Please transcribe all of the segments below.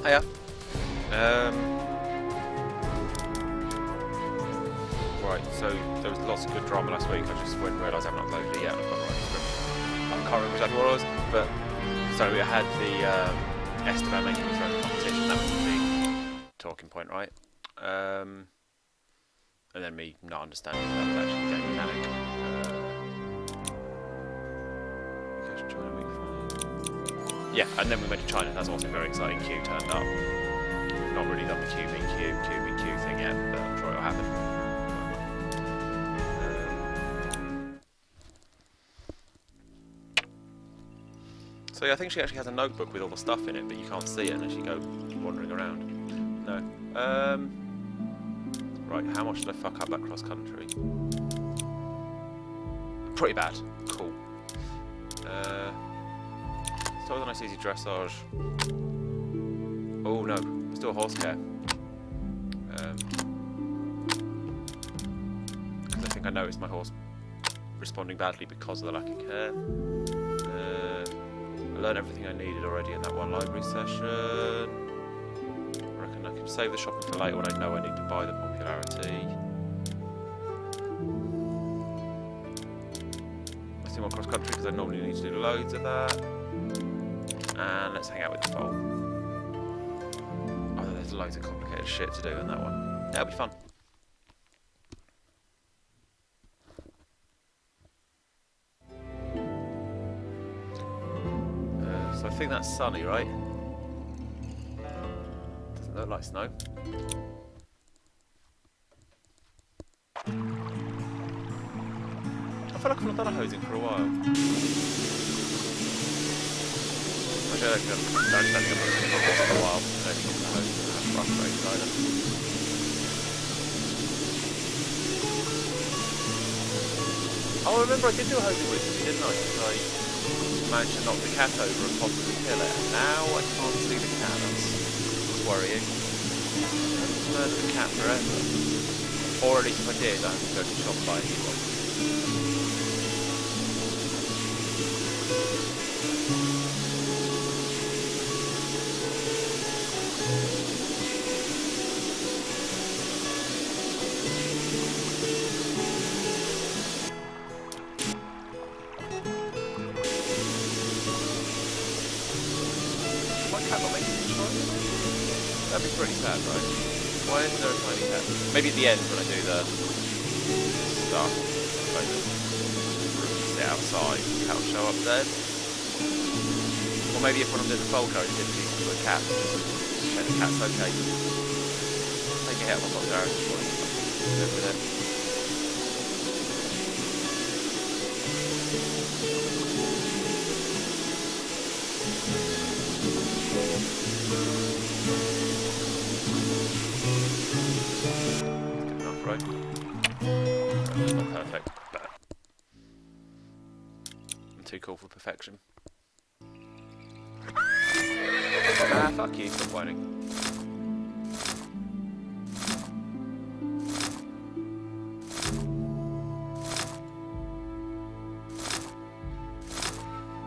Hiya. Right, so there was lots of good drama last week. I just went and realised I haven't uploaded it yet. I've got the right script. I can't remember exactly what it was, but so we had the Esteban making me throw the competition. That was the big talking point, right? And then me not understanding that was actually the game mechanic. China week 5. Yeah, and then we went to China. That's also very exciting. Q turned up. Not really done the QBQ thing yet, but I'm sure it'll happen. So yeah, I think she actually has a notebook with all the stuff in it, but you can't see it unless you go wandering around. No. Right, how much did I fuck up that cross country? Pretty bad. Cool. Start with a nice easy dressage. Oh no, let's do a horse care. Because I think I noticed my horse responding badly because of the lack of care. I learned everything I needed already in that one library session. I reckon I can save the shopping for later when I know I need to buy the popularity. Let's do more cross country because I normally need to do loads of that. And let's hang out with the foal. Oh, there's loads of complicated shit to do in that one. That'll be fun. So I think that's sunny, right? Doesn't look like snow. I feel like I've not done a hosing for a while. Actually, I don't think I've done a horse for a while. I don't think I'm going to hose and have rough race either. Oh, I remember I did do a hosing recently, didn't I? Because I managed to knock the cat over and possibly kill it. And now I can't see the cat. That's worrying. I haven't murdered the cat forever. Or at least if I did, I have to go to the shop and buy a new one. That'd be pretty sad, right? Why isn't there a tiny cat? Maybe at the end when I do the stuff, like sit outside, the cat will show up then. Or maybe if when I'm doing the fold code, it's easy to a cat. Check the cat's okay. Take a hit on my popularity point. Live with it. Right? Not perfect, but I'm too cool for perfection. Ah, fuck you, stop whining.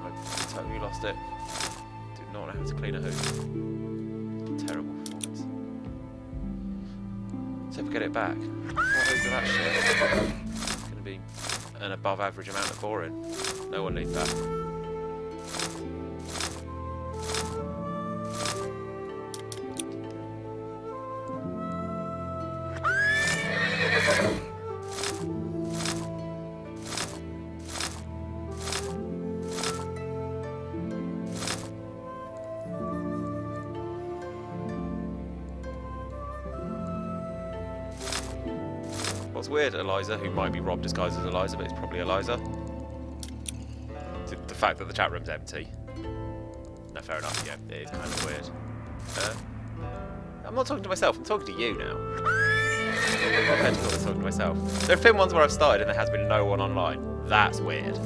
I totally lost it. Did not know how to clean a hoof. Terrible performance. So if we get it back, what is that shit? It's going to be an above average amount of boring. No one needs that. What's weird, Eliza, who might be Rob disguised as Eliza, but it's probably Eliza. The fact that the chat room's empty. No, fair enough, yeah, it is kind of weird. I'm not talking to myself, I'm talking to you now. I'm not meant to talking to myself. There have been ones where I've started and there has been no one online. That's weird.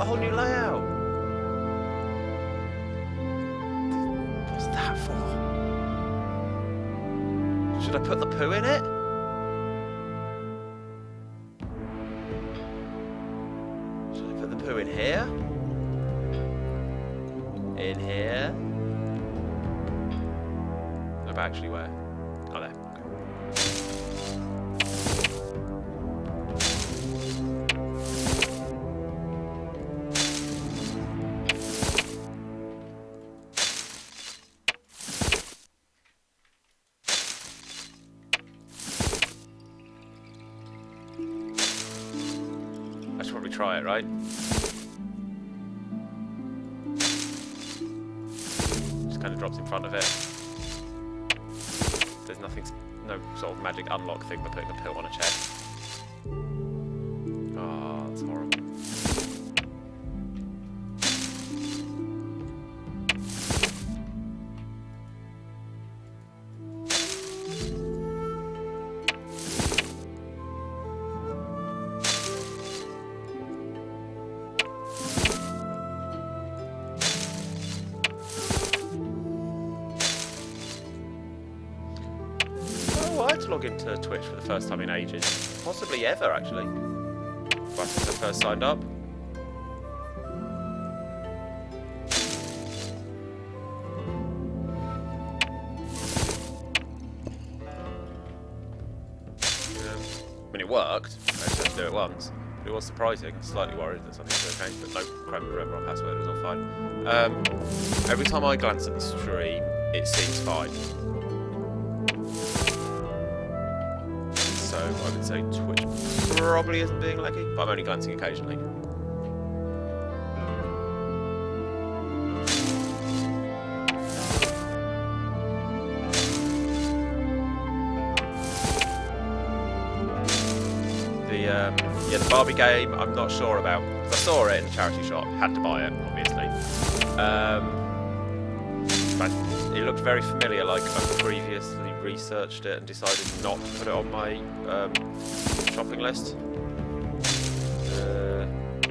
whole new layout. What's that for? Should I put the poo in it? Should I put the poo in here? In here? No, but actually where? Oh, there. I should probably try it, right? Just kind of drops in front of it. There's nothing, no sort of magic unlock thing for putting a pill on a chest. Oh, that's horrible. I had to log into Twitch for the first time in ages. Possibly ever, actually. But since I first signed up. I mean, it worked. I just had to do it once. But it was surprising. Slightly worried that something was okay. But no, can't remember my password. It was all fine. Every time I glance at the stream, it seems fine. So I would say Twitch probably isn't being laggy, but I'm only glancing occasionally. The Barbie game, I'm not sure about. I saw it in the charity shop, had to buy it, obviously. But it looked very familiar, like I previously researched it and decided not to put it on my shopping list.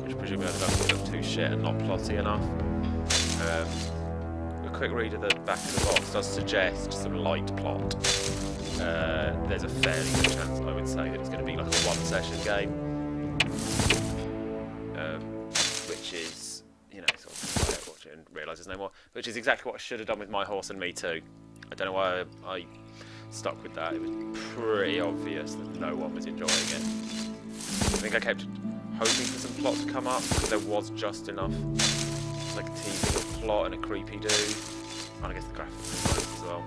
Which presumably I don't look too shit and not plotty enough. A quick read of the back of the box does suggest some light plot. There's a fairly good chance, I would say, that it's going to be like a one-session game. Which is, you know, sort of watch it and realise there's no more. Which is exactly what I should have done with My Horse and Me Too. I don't know why I stuck with that. It was pretty obvious that no one was enjoying it. I think I kept hoping for some plot to come up, because there was just enough like teasing of plot and a creepy dude. And I guess the graphics were nice as well.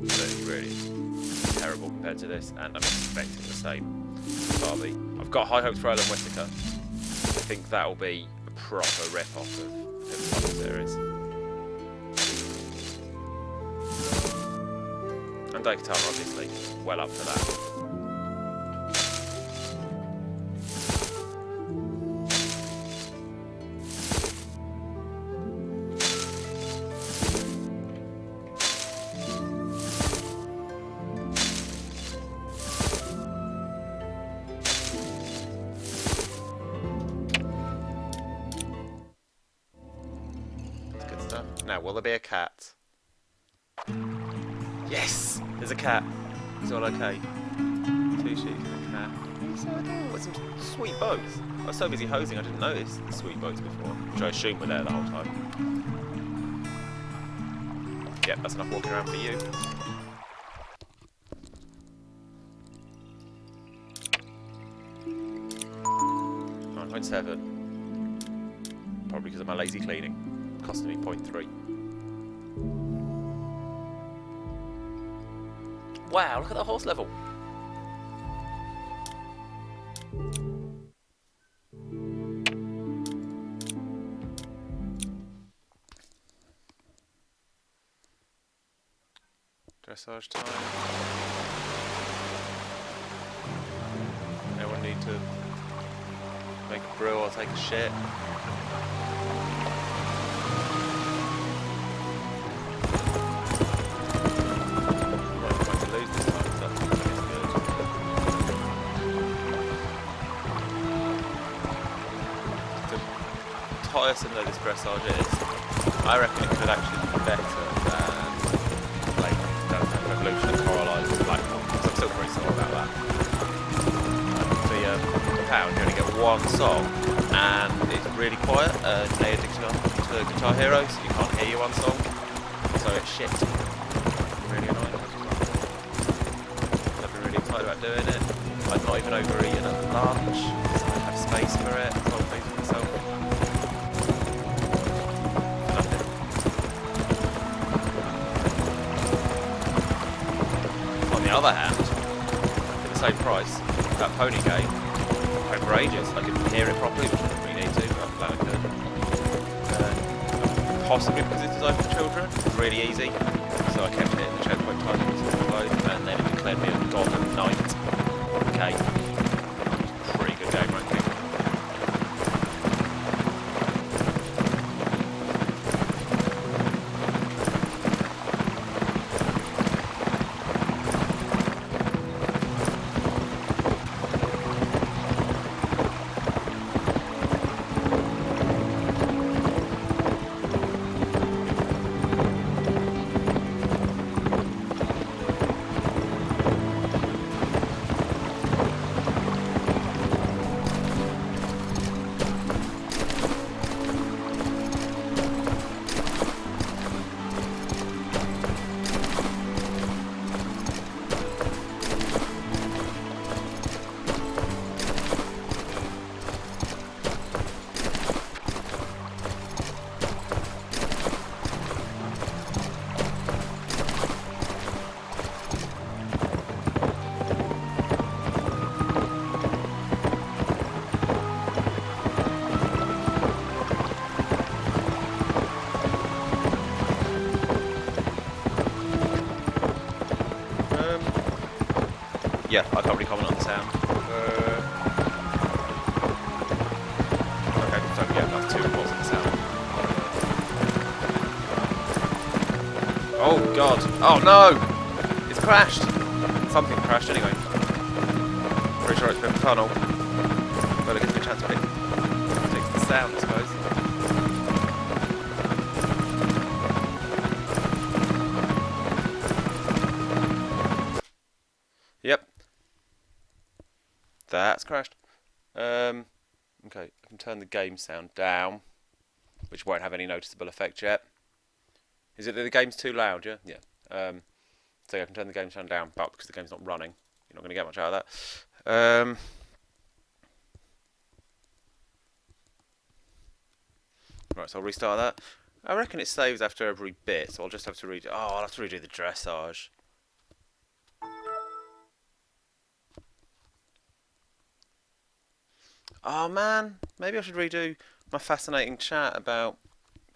But it's really terrible compared to this, and I'm expecting the same from Barbie. I've got high hopes for Ellen Whittaker. I think that'll be a proper rip-off of the Funnell series. And Daikatana, obviously, well up for that. Now, will there be a cat? Yes! There's a cat. It's all okay. 2 sheep and a cat. It's so adorable. With some sweet boats. I was so busy hosing I didn't notice the sweet boats before, which I assume were there the whole time. Yep, that's enough walking around for you. $9.7. Probably because of my lazy cleaning. Costing me 0.3. Wow, look at that horse level. Dressage time. Anyone need to make a brew or take a shit? tiresome though this dressage is, I reckon it could actually be better than like Revolution and Coraline with Blackpool, because I'm still pretty sore about that. For your pound, you only get one song, and it's really quiet. They addicted to Guitar Hero, so you can't hear your one song, so it's shit. Really annoying. I've been really excited about doing it. I've not even overeaten at lunch, so I have space for it, so I'll pay for myself. Nothing. On the other hand, for the same price, that pony game, played for ages. I couldn't hear it properly, which I didn't really need to, but I'm glad I could. Possibly because it's designed for children, it's really easy, so I kept hitting the checkpoint time and then it declared me a golden knight. Okay. Pretty good game ranking. Yeah, I can't really comment on the sound. Okay, so yeah, that's 2 positive sound. Oh god! Oh no! It's crashed! Something crashed anyway. Pretty sure it's been Funnell. But it gives me a chance to fix the sound, I suppose. Yep. That's crashed. Okay, I can turn the game sound down, which won't have any noticeable effect yet. Is it that the game's too loud, yeah? Yeah. So yeah, I can turn the game sound down, but because the game's not running, you're not going to get much out of that. Right, so I'll restart that. I reckon it saves after every bit, so I'll just have to redo. Oh, I'll have to redo the dressage. Oh man, maybe I should redo my fascinating chat about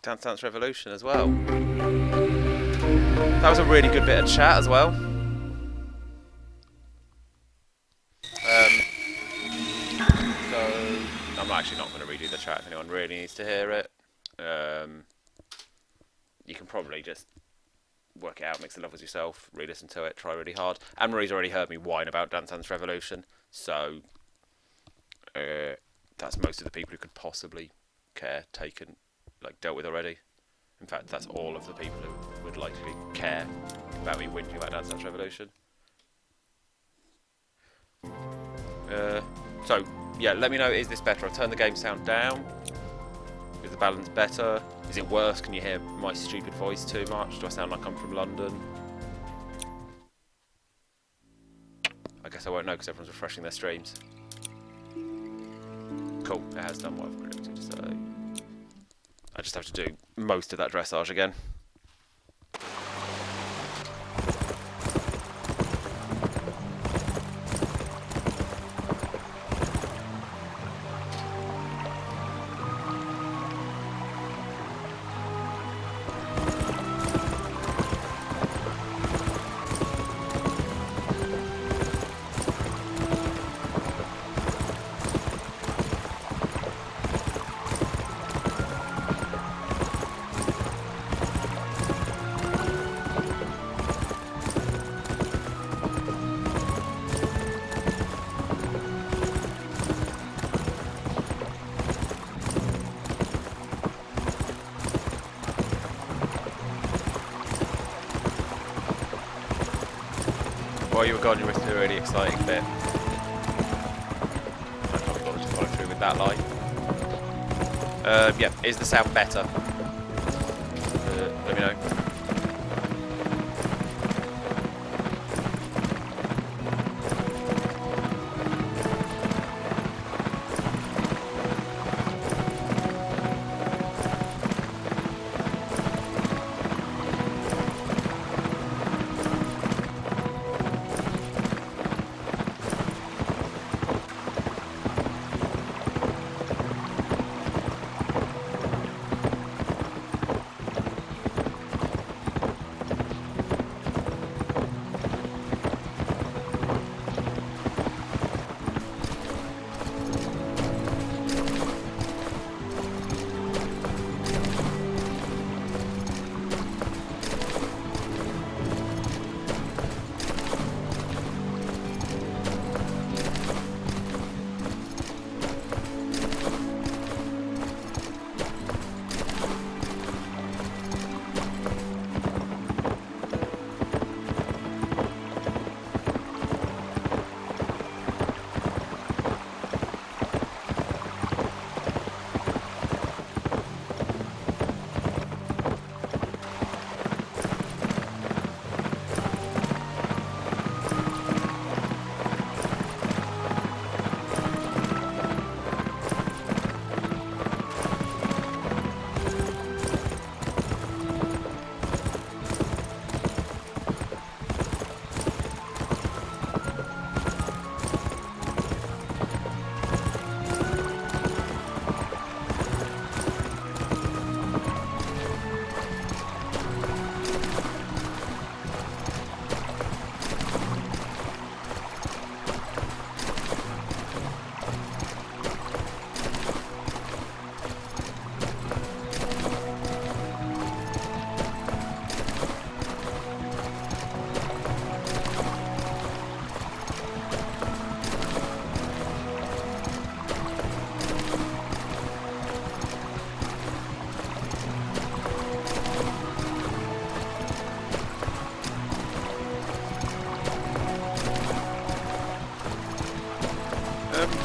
Dance Dance Revolution as well. That was a really good bit of chat as well. So I'm actually not going to redo the chat if anyone really needs to hear it. You can probably just work it out, mix the levels yourself, re-listen to it, try really hard. Anne-Marie's already heard me whine about Dance Dance Revolution, so that's most of the people who could possibly care dealt with already. In fact, that's all of the people who would likely care about me whinging about Dance Dance Revolution. So yeah, let me know, is this better? I've turned the game sound down. Is the balance better? Is it worse? Can you hear my stupid voice too much? Do I sound like I'm from London? I guess I won't know because everyone's refreshing their streams. Cool, it has done what I've predicted, so I just have to do most of that dressage again. While you were gone, you were through a really exciting bit. I can't be bothered to follow through with that line. Yeah, is the sound better? Let me know.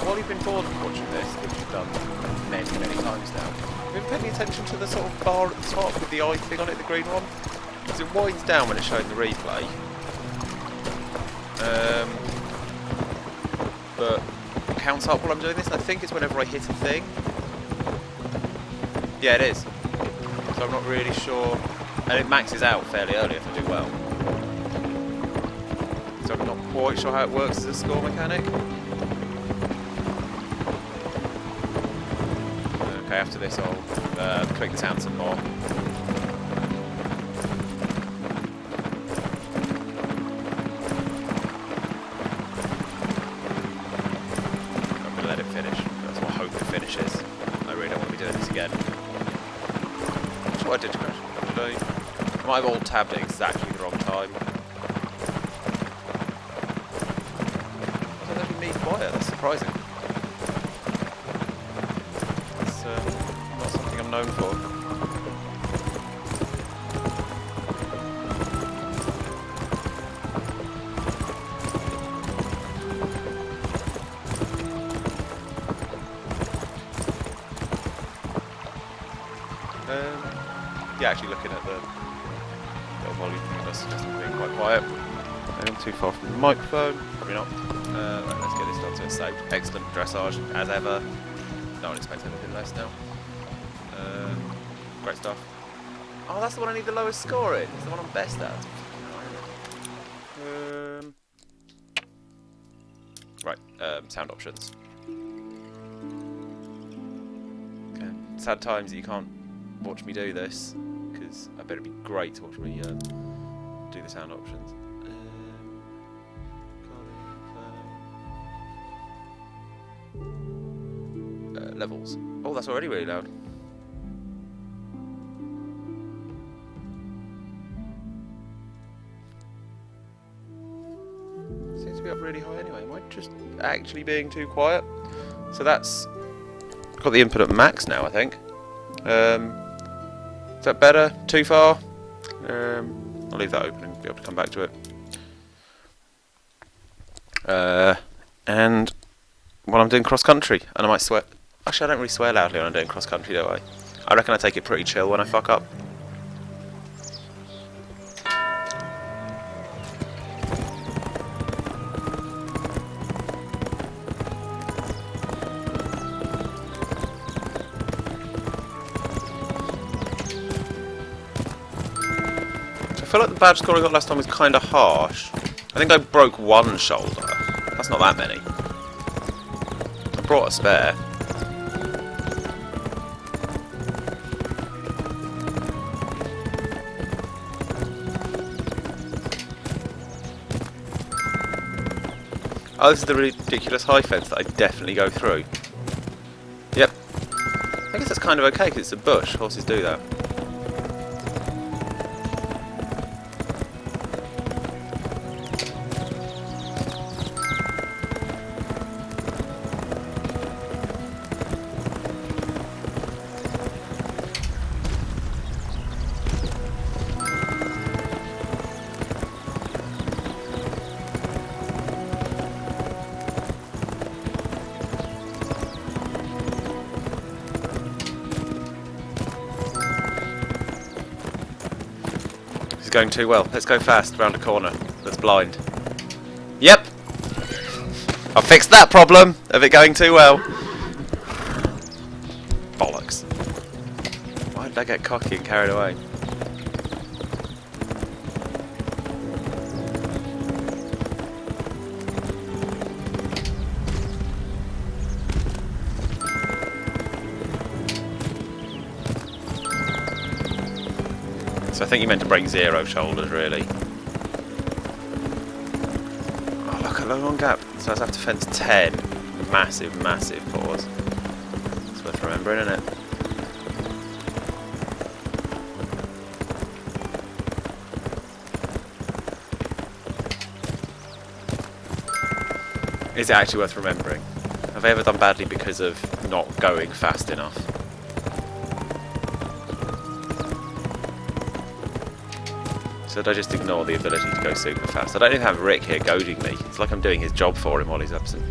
While you've been bored of watching this, which you've done many, many times now, have you been paying attention to the sort of bar at the top with the eye thing on it, the green one? Because it winds down when it's showing the replay. But it counts up while I'm doing this, and I think it's whenever I hit a thing. Yeah, it is. So I'm not really sure. And it maxes out fairly early if I do well. So I'm not quite sure how it works as a score mechanic. Okay, after this I'll tweak the sound some more. I'm going to let it finish. That's what I hope it finishes. I really don't want to be doing this again. That's what I did to crash. I might have alt-tabbed at exactly the wrong time. I don't actually need quiet, that's surprising. Not something I'm known for. Yeah, actually looking at the volume, that's being quite quiet. I'm too far from the microphone, probably not. Right, let's get this done so it's saved. Excellent dressage, as ever. No one expects anything less now. Great stuff. Oh, that's the one I need the lowest score in. It's the one I'm best at. Right, sound options. Okay. Sad times that you can't watch me do this, because I bet it'd be great to watch me do the sound options. Levels. Oh, that's already really loud. Seems to be up really high anyway. Am I just actually being too quiet? So that's got the input at max now, I think. Is that better? Too far? I'll leave that open and be able to come back to it. And while I'm doing cross country, and I might swear. Actually, I don't really swear loudly when I'm doing cross country, do I? I reckon I take it pretty chill when I fuck up. I feel like the badge score I got last time was kind of harsh. I think I broke one shoulder. That's not that many. I brought a spare. Oh, this is the ridiculous high fence that I definitely go through. Yep. I guess that's kind of okay because it's a bush. Horses do that. It's going too well. Let's go fast round a corner that's blind. Yep! I fixed that problem of it going too well. Bollocks. Why did I get cocky and carried away? So I think you meant to break 0 shoulders, really. Oh, look, a long gap. So I have to fence 10. Massive, massive pause. It's worth remembering, isn't it? Is it actually worth remembering? Have I ever done badly because of not going fast enough? So did I just ignore the ability to go super fast? I don't even have Rick here goading me. It's like I'm doing his job for him while he's absent.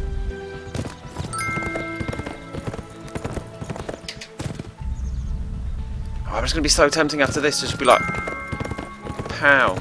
Oh, I'm just going to be so tempting after this to just be like, pow.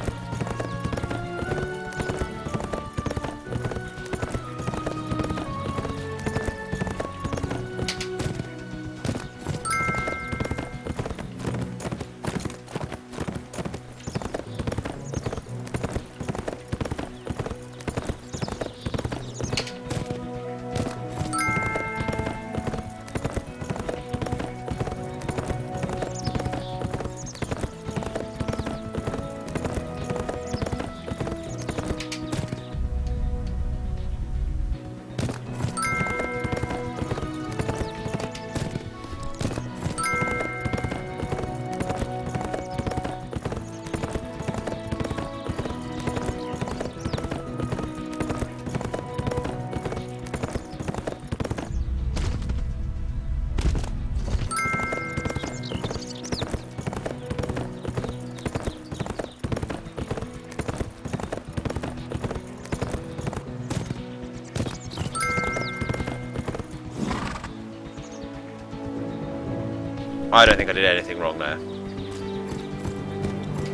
I don't think I did anything wrong there.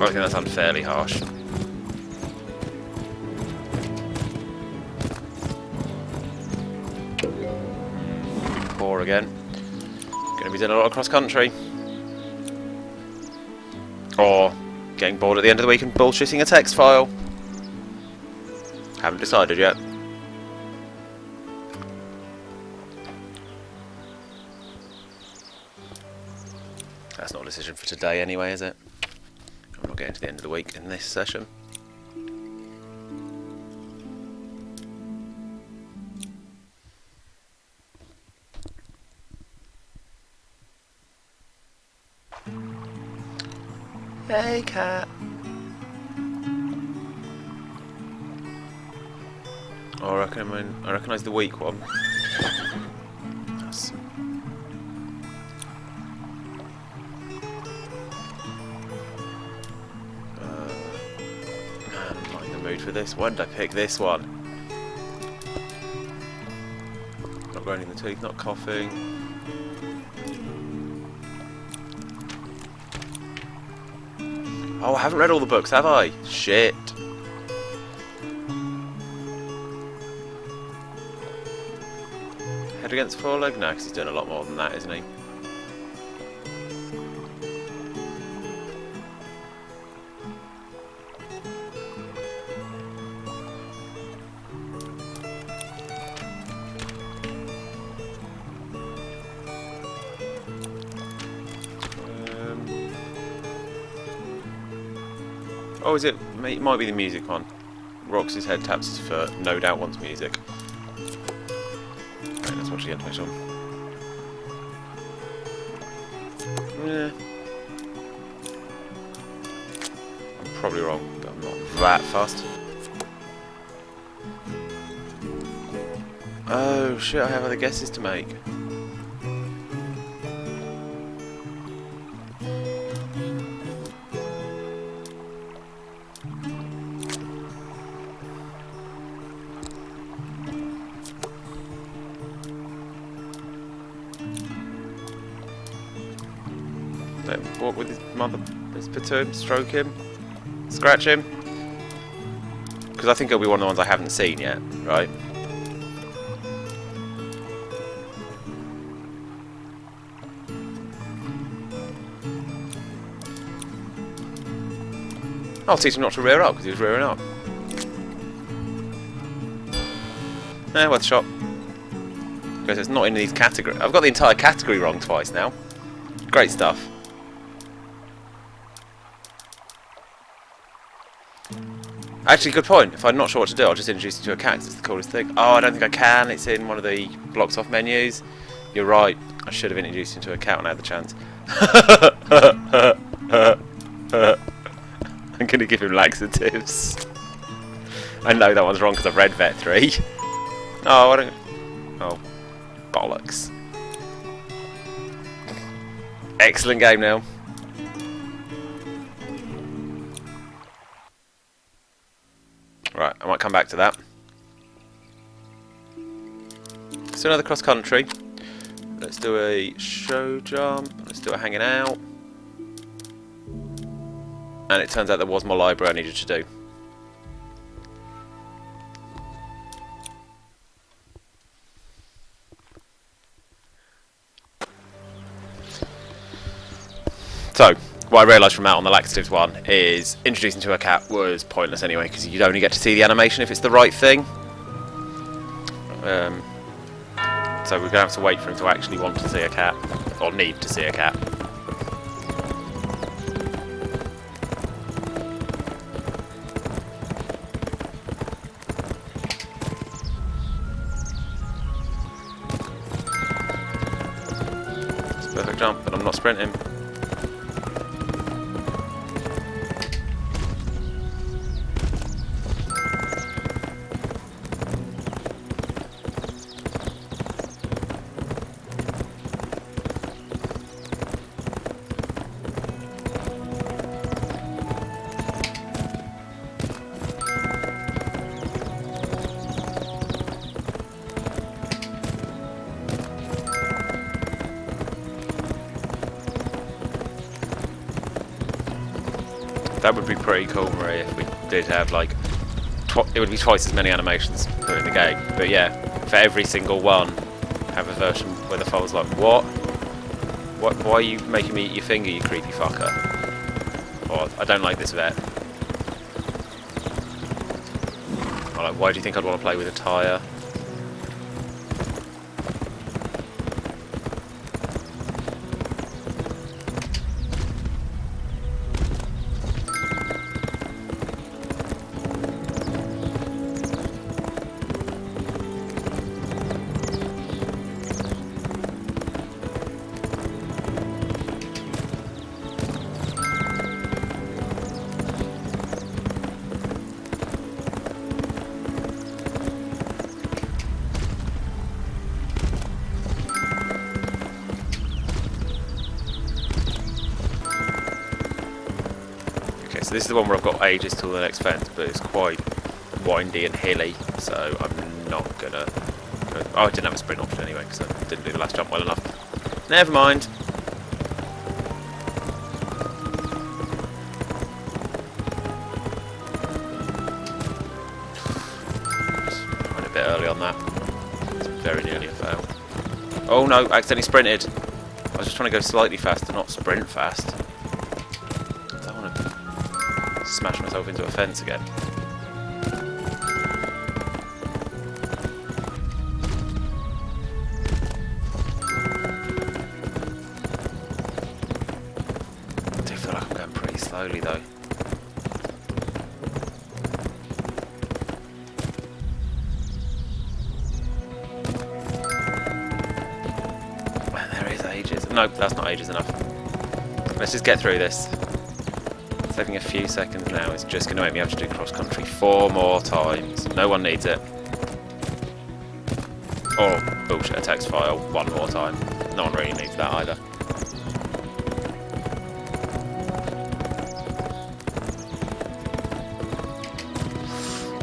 I think that's unfairly harsh. Poor again. Gonna be doing a lot of cross country. Or getting bored at the end of the week and bullshitting a text file. Haven't decided yet. That's not a decision for today anyway, is it? I'm not getting to the end of the week in this session. Hey, cat. Oh, I recognise the weak one. That's... Man, I'm not in the mood for this. Why did I pick this one? Not grinding the teeth, not coughing. Oh, I haven't read all the books, have I? Shit. Head against foreleg? No, because he's doing a lot more than that, isn't he? Oh, is it? It might be the music one. Rocks his head, taps his foot, no doubt wants music. Right, let's watch the animation. Yeah. I'm probably wrong, but I'm not that fast. Oh shit, I have other guesses to make. Let him walk with his mother, his platoon, stroke him, scratch him. Because I think it'll be one of the ones I haven't seen yet, right? I'll teach him not to rear up because he was rearing up. Worth a shot. Because it's not in these categories. I've got the entire category wrong twice now. Great stuff. Actually, good point. If I'm not sure what to do, I'll just introduce you to a cat 'cause it's the coolest thing. Oh, I don't think I can. It's in one of the blocks off menus. You're right. I should have introduced him to a cat when I had the chance. I'm going to give him laxatives. I know that one's wrong because I've read Vet 3. Oh, I don't... Oh, bollocks. Excellent game now. Right, I might come back to that. Let's do another cross country. Let's do a show jump. Let's do a hanging out. And it turns out there was more library I needed to do. So, what I realised from that on the laxatives one is introducing to a cat was pointless anyway because you'd only get to see the animation if it's the right thing. So we're going to have to wait for him to actually want to see a cat, or need to see a cat. It's a perfect jump, but I'm not sprinting. That would be pretty cool, Marie, if we did have like... it would be twice as many animations put in the game. But yeah, for every single one, have a version where the foal's like, what? Why are you making me eat your finger, you creepy fucker? Or, I don't like this vet. Or like, why do you think I'd want to play with a tyre? So this is the one where I've got ages till the next fence, but it's quite windy and hilly, so I'm not gonna Oh, I didn't have a sprint option anyway, because I didn't do the last jump well enough. Never mind. Just went a bit early on that. It's very nearly a fail. Oh no, I accidentally sprinted. I was just trying to go slightly faster, not sprint fast. I don't want to smash myself into a fence again. I do feel like I'm going pretty slowly though. No, that's not ages enough. Let's just get through this. Saving a few seconds now is just going to make me have to do cross-country 4 more times. No one needs it. Or bullshit, a text file 1 more time. No one really needs that either.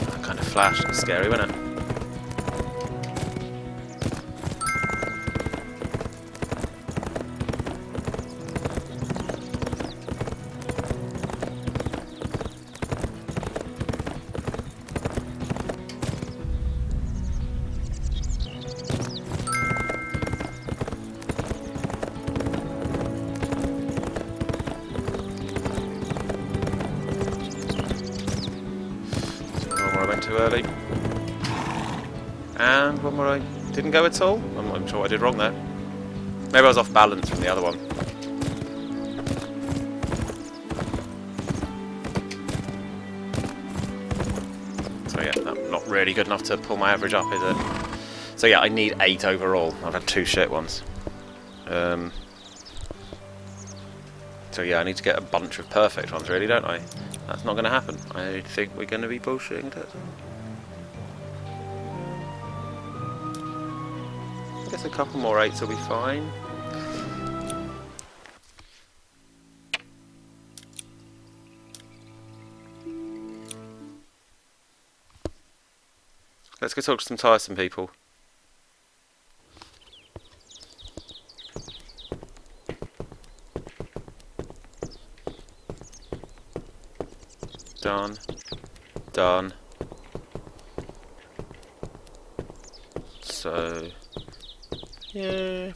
That kind of flash, it's scary, wasn't it? Too early, and one more I didn't go at all. I'm sure what I did wrong there. Maybe I was off balance from the other one. So yeah, not really good enough to pull my average up, is it? So yeah, I need 8 overall. I've had 2 shit ones. So yeah, I need to get a bunch of perfect ones, really, don't I? That's not going to happen. I think we're going to be bullshitting it. I guess a couple more 8s will be fine. Let's go talk to some tiresome people. Done. So, yeah.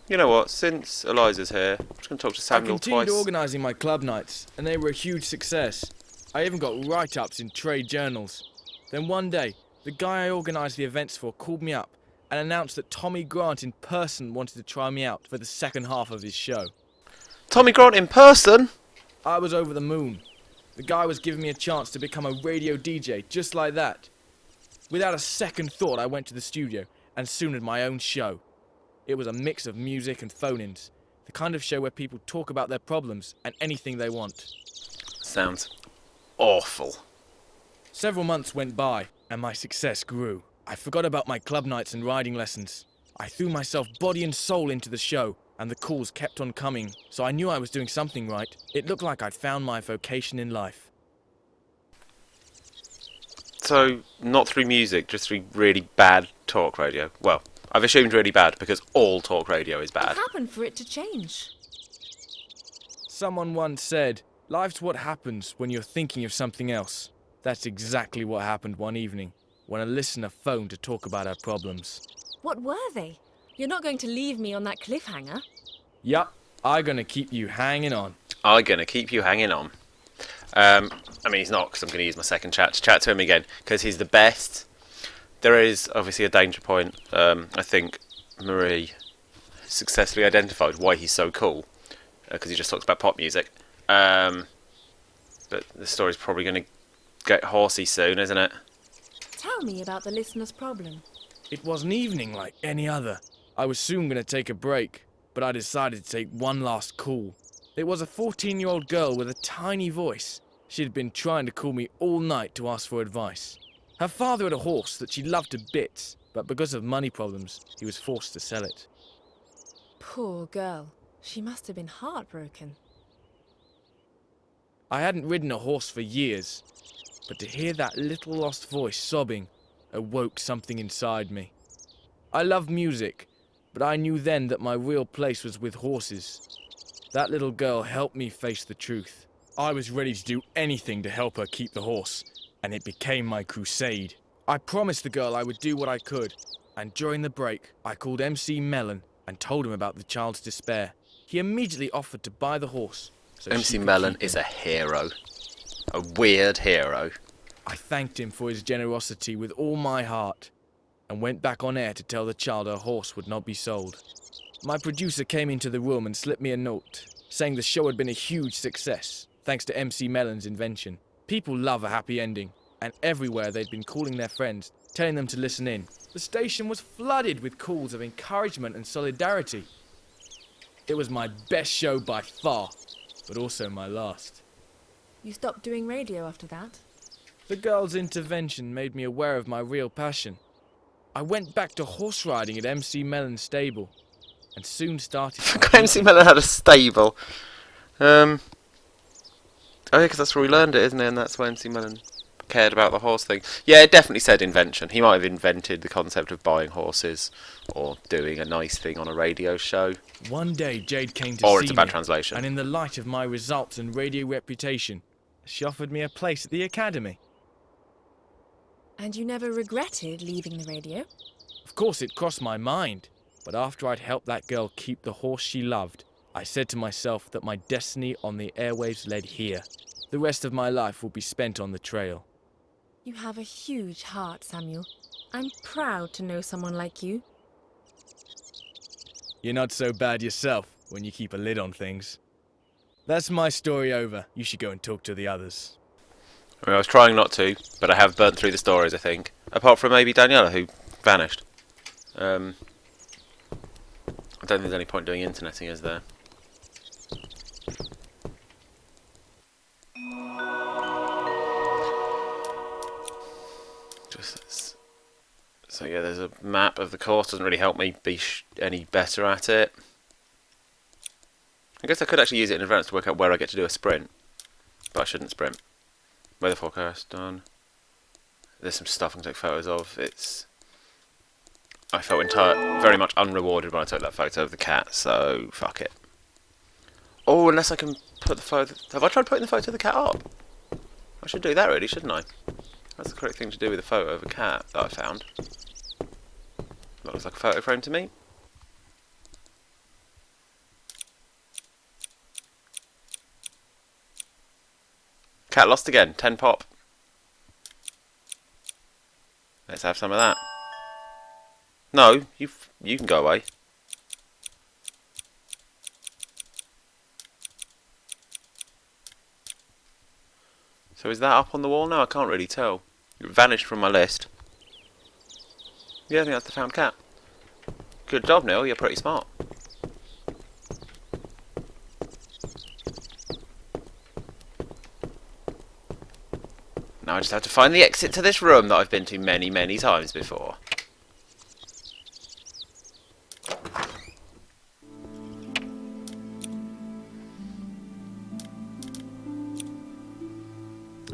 You know what? Since Eliza's here, I'm just going to talk to Samuel twice. I continued organising my club nights, and they were a huge success. I even got write-ups in trade journals. Then one day, the guy I organised the events for called me up and announced that Tommy Grant in person wanted to try me out for the second half of his show. Tommy Grant in person? I was over the moon. The guy was giving me a chance to become a radio DJ, just like that. Without a second thought, I went to the studio and soon had my own show. It was a mix of music and phone-ins, the kind of show where people talk about their problems and anything they want. Sounds awful. Several months went by, and my success grew. I forgot about my club nights and riding lessons. I threw myself body and soul into the show, and the calls kept on coming, so I knew I was doing something right. It looked like I'd found my vocation in life. So, not through music, just through really bad talk radio. Well, I've assumed really bad, because all talk radio is bad. What happened for it to change? Someone once said, life's what happens when you're thinking of something else. That's exactly what happened one evening, when a listener phoned to talk about her problems. What were they? You're not going to leave me on that cliffhanger? Yup, I'm gonna keep you hanging on. I'm gonna keep you hanging on. I mean, he's not, because I'm going to use my second chat to chat to him again, because he's the best. There is obviously a danger point. I think Marie successfully identified why he's so cool, because he just talks about pop music. But the story's probably going to get horsey soon, isn't it? Tell me about the listener's problem. It was an evening like any other. I was soon going to take a break, but I decided to take one last call. It was a 14-year-old girl with a tiny voice. She'd been trying to call me all night to ask for advice. Her father had a horse that she loved to bits, but because of money problems, he was forced to sell it. Poor girl. She must have been heartbroken. I hadn't ridden a horse for years, but to hear that little lost voice sobbing awoke something inside me. I love music, but I knew then that my real place was with horses. That little girl helped me face the truth. I was ready to do anything to help her keep the horse, and it became my crusade. I promised the girl I would do what I could, and during the break, I called MC Mellon and told him about the child's despair. He immediately offered to buy the horse. So MC Mellon is a hero. A weird hero. I thanked him for his generosity with all my heart, and went back on air to tell the child her horse would not be sold. My producer came into the room and slipped me a note, saying the show had been a huge success, thanks to MC Mellon's invention. People love a happy ending, and everywhere they'd been calling their friends, telling them to listen in. The station was flooded with calls of encouragement and solidarity. It was my best show by far, but also my last. You stopped doing radio after that? The girl's intervention made me aware of my real passion. I went back to horse riding at MC Mellon's stable, and soon started... MC Mellon had a stable. Oh yeah, because that's where we learned it, isn't it? And that's why MC Mellon cared about the horse thing. Yeah, it definitely said invention. He might have invented the concept of buying horses, or doing a nice thing on a radio show. One day Jade came to see me. Or it's a bad translation. And in the light of my results and radio reputation, she offered me a place at the academy. And you never regretted leaving the radio? Of course it crossed my mind, but after I'd helped that girl keep the horse she loved, I said to myself that my destiny on the airwaves led here. The rest of my life will be spent on the trail. You have a huge heart, Samuel. I'm proud to know someone like you. You're not so bad yourself when you keep a lid on things. That's my story over. You should go and talk to the others. I was trying not to, but I have burnt through the stories, I think. Apart from maybe Daniela, who vanished. I don't think there's any point doing interneting, is there? So yeah, there's a map of the course. Doesn't really help me be any better at it. I guess I could actually use it in advance to work out where I get to do a sprint. But I shouldn't sprint. Weather forecast done. There's some stuff I can take photos of. I felt very much unrewarded when I took that photo of the cat, so fuck it. Oh, unless I can put the photo... Have I tried putting the photo of the cat up? I should do that really, shouldn't I? That's the correct thing to do with a photo of a cat that I found. That looks like a photo frame to me. Cat lost again, 10 pop. Let's have some of that. No, you can go away. So is that up on the wall now? I can't really tell. It vanished from my list. Yeah, I think that's the found cat. Good job, Neil. You're pretty smart. Now I just have to find the exit to this room that I've been to many, many times before.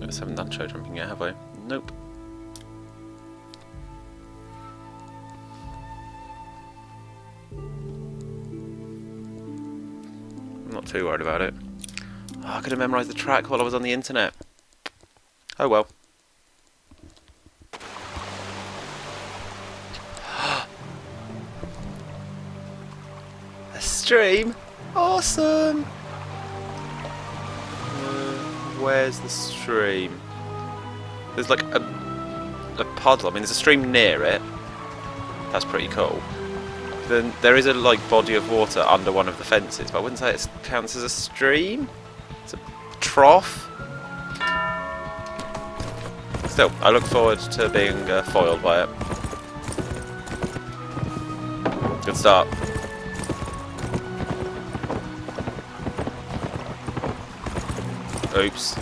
I just haven't done show jumping yet, have I? Nope. I'm not too worried about it. Oh, I could have memorised the track while I was on the internet. Oh well. A stream? Awesome! Where's the stream? There's like a puddle. I mean, there's a stream near it. That's pretty cool. Then there is a body of water under one of the fences, but I wouldn't say it counts as a stream. It's a trough. Still, I look forward to being foiled by it. Good start. Oops.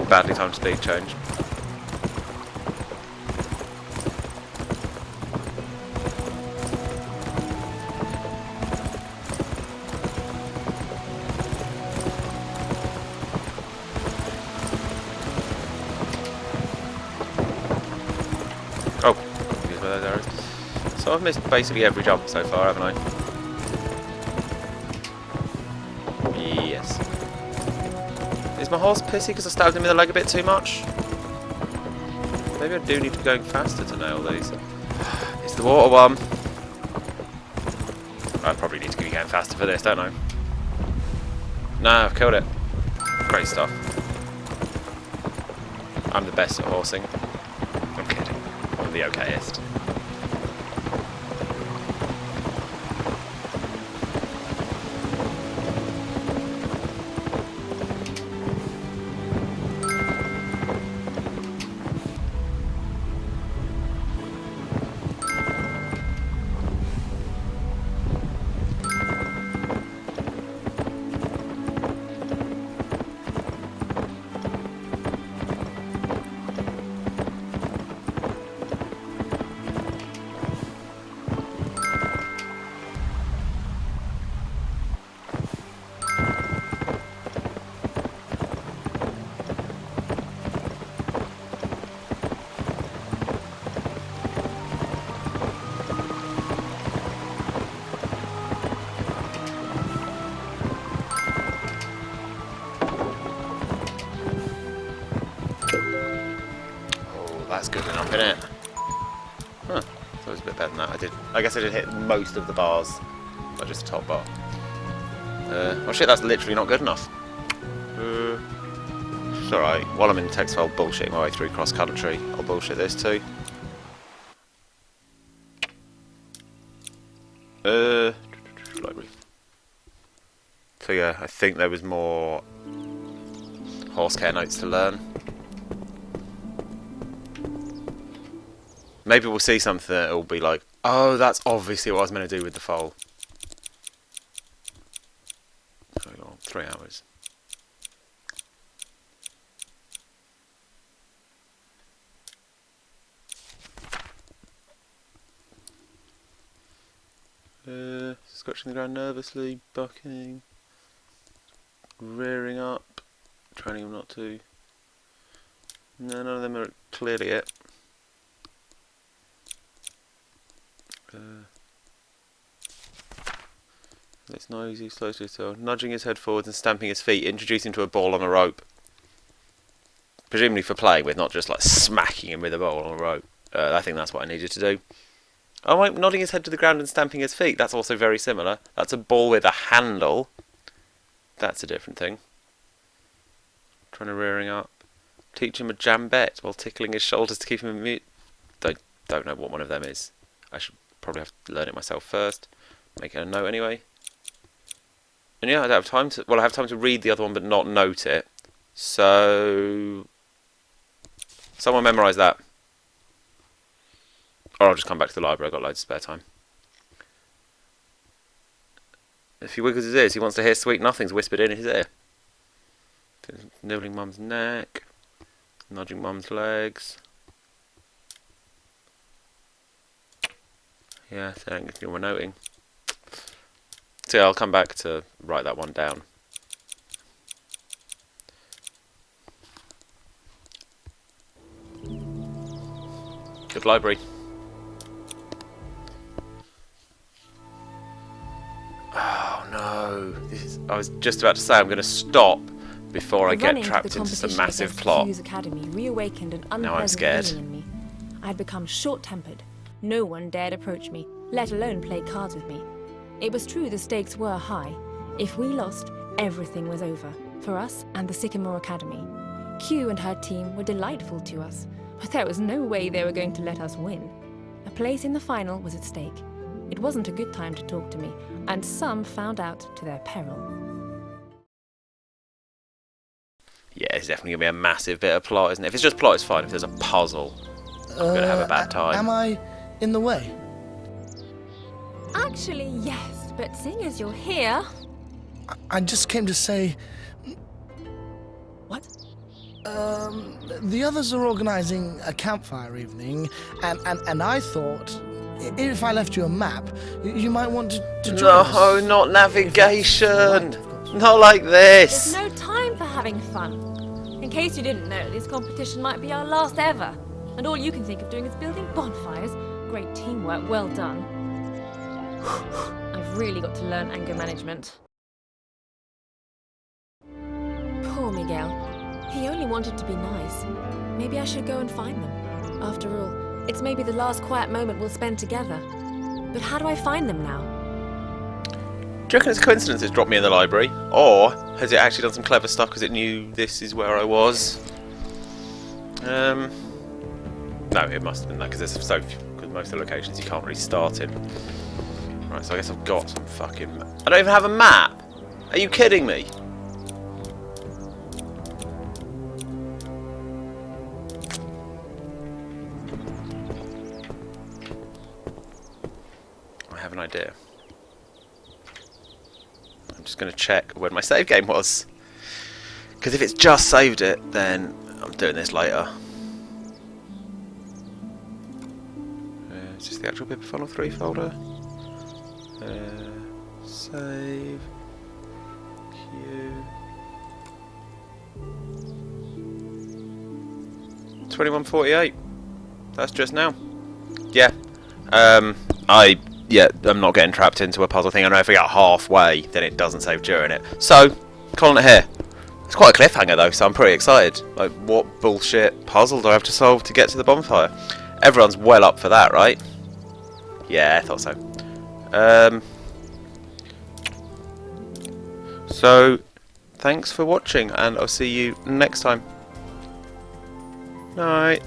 Badly timed speed change. So I've missed basically every jump so far, haven't I? Yes. Is my horse pissy because I stabbed him in the leg a bit too much? Maybe I do need to be going faster to nail these. It's the water one. I probably need to be going faster for this, don't I? No, I've killed it. Great stuff. I'm the best at horsing. I'm kidding. I'm the okayest. That's good enough, isn't it? Huh. So it was a bit better than that. I guess I did hit most of the bars, not just the top bar. Oh shit, that's literally not good enough. It's alright. While I'm in text file bullshitting my way through cross country, I'll bullshit this too. Library. So yeah, I think there was more horse care notes to learn. Maybe we'll see something that will be like, oh, that's obviously what I was meant to do with the foal. So long, 3 hours. Scratching the ground nervously, bucking, rearing up, training him not to. No, none of them are clearly it. It's noisy, slow to tell. Nudging his head forwards and stamping his feet, introduce him to a ball on a rope. Presumably for playing with, not just like smacking him with a ball on a rope. I think that's what I needed to do. Oh, wait, nodding his head to the ground and stamping his feet. That's also very similar. That's a ball with a handle. That's a different thing. Trying to rearing up. Teach him a jambette while tickling his shoulders to keep him in mute. Don't know what one of them is. I should probably have to learn it myself first. Make it a note anyway. And yeah, I don't have time to... Well, I have time to read the other one but not note it. So... Someone memorise that. Or I'll just come back to the library. I've got loads of spare time. If he wiggles his ears, he wants to hear sweet nothings whispered in his ear. Nibbling mum's neck. Nudging mum's legs. Yeah, I think we're noting. So yeah, I'll come back to write that one down. Good library. Oh no! I was just about to say I'm going to stop before I get trapped into some massive plot. Academy reawakened an Now I'm scared. feeling in me. I had become short-tempered. No one dared approach me, let alone play cards with me. It was true the stakes were high. If we lost, everything was over, for us and the Sycamore Academy. Q and her team were delightful to us, but there was no way they were going to let us win. A place in the final was at stake. It wasn't a good time to talk to me, and some found out to their peril. Yeah, it's definitely going to be a massive bit of plot, isn't it? If it's just plot, it's fine. If there's a puzzle, I'm going to have a bad time. Am I in the way? Actually, yes, but seeing as you're here... I just came to say... What? The others are organising a campfire evening, and I thought, if I left you a map, you might want to join us. No, not navigation! Right, of course. Not like this! There's no time for having fun. In case you didn't know, this competition might be our last ever. And all you can think of doing is building bonfires, Great teamwork, well done. I've really got to learn anger management. Poor Miguel. He only wanted to be nice. Maybe I should go and find them. After all, it's maybe the last quiet moment we'll spend together. But how do I find them now? Do you reckon it's a coincidence it's dropped me in the library? Or has it actually done some clever stuff because it knew this is where I was? No, it must have been that because there's so few, because most of the locations you can't really start in. Right, so I guess I've got some fucking... I don't even have a map! Are you kidding me? I have an idea. I'm just going to check when my save game was. Because if it's just saved it, then I'm doing this later. Is this the actual Pippa Funnell 3 folder? Save. Queue. 2148. That's just now. Yeah. I'm not getting trapped into a puzzle thing. I know if I get halfway, then it doesn't save during it. So, calling it here. It's quite a cliffhanger though, so I'm pretty excited. Like, what bullshit puzzle do I have to solve to get to the bonfire? Everyone's well up for that, right? Yeah, I thought so. So, thanks for watching, and I'll see you next time. Night.